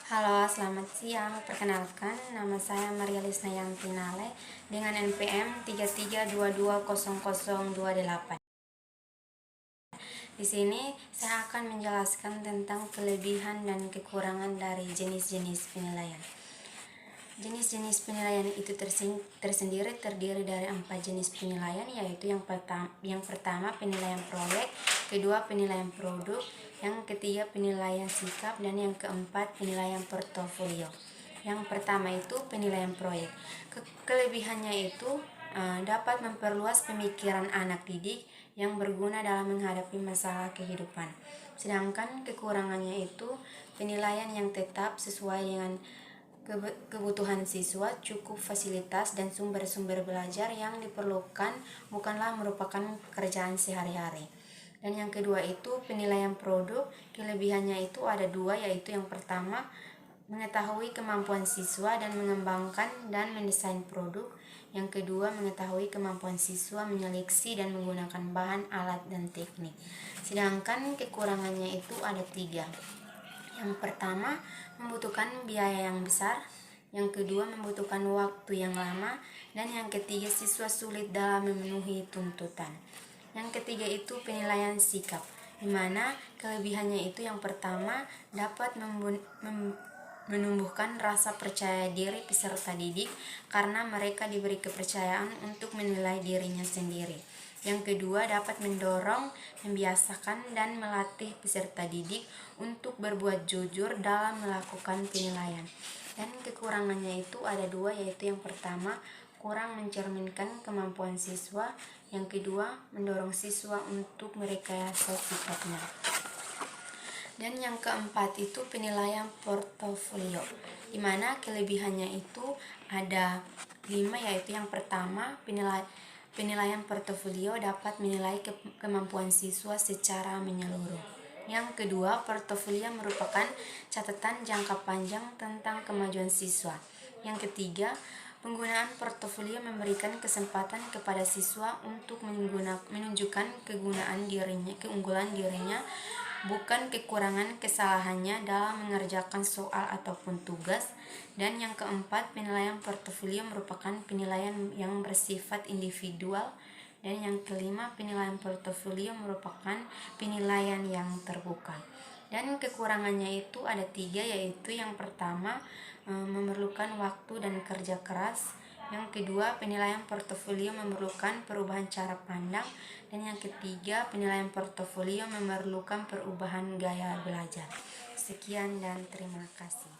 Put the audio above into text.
Halo, selamat siang. Perkenalkan, nama saya Maria Lisna Yantinale dengan NPM 33220028. Di sini saya akan menjelaskan tentang kelebihan dan kekurangan dari jenis-jenis penilaian. Jenis-jenis penilaian itu tersendiri terdiri dari 4 jenis penilaian, yaitu yang pertama penilaian proyek, kedua penilaian produk, yang ketiga penilaian sikap, dan yang keempat penilaian portofolio. Yang pertama itu penilaian proyek. Kelebihannya itu dapat memperluas pemikiran anak didik yang berguna dalam menghadapi masalah kehidupan. Sedangkan kekurangannya itu penilaian yang tetap sesuai dengan kebutuhan siswa, cukup fasilitas dan sumber-sumber belajar yang diperlukan bukanlah merupakan pekerjaan sehari-hari. Dan yang kedua itu penilaian produk. Kelebihannya itu ada dua, yaitu yang pertama mengetahui kemampuan siswa dan mengembangkan dan mendesain produk. Yang kedua mengetahui kemampuan siswa menyeleksi dan menggunakan bahan, alat, dan teknik. Sedangkan kekurangannya itu ada tiga. Yang pertama, membutuhkan biaya yang besar. Yang kedua, membutuhkan waktu yang lama. Dan yang ketiga, siswa sulit dalam memenuhi tuntutan. Yang ketiga itu penilaian sikap, di mana kelebihannya itu yang pertama dapat menumbuhkan rasa percaya diri peserta didik karena mereka diberi kepercayaan untuk menilai dirinya sendiri. Yang kedua, dapat mendorong, membiasakan, dan melatih peserta didik untuk berbuat jujur dalam melakukan penilaian. Dan kekurangannya itu ada dua, yaitu yang pertama, kurang mencerminkan kemampuan siswa. Yang kedua, mendorong siswa untuk merekayasa sikapnya. Dan yang keempat itu penilaian portofolio, di mana kelebihannya itu ada 5, yaitu yang pertama, penilaian portofolio dapat menilai kemampuan siswa secara menyeluruh. Yang kedua, portofolio merupakan catatan jangka panjang tentang kemajuan siswa. Yang ketiga, penggunaan portofolio memberikan kesempatan kepada siswa untuk menunjukkan keunggulan dirinya, bukan kekurangan kesalahannya dalam mengerjakan soal ataupun tugas. Dan yang keempat, penilaian portofolio merupakan penilaian yang bersifat individual. Dan yang kelima, penilaian portofolio merupakan penilaian yang terbuka. Dan kekurangannya itu ada 3, yaitu yang pertama, memerlukan waktu dan kerja keras. Yang kedua, penilaian portofolio memerlukan perubahan cara pandang. Dan yang ketiga, penilaian portofolio memerlukan perubahan gaya belajar. Sekian dan terima kasih.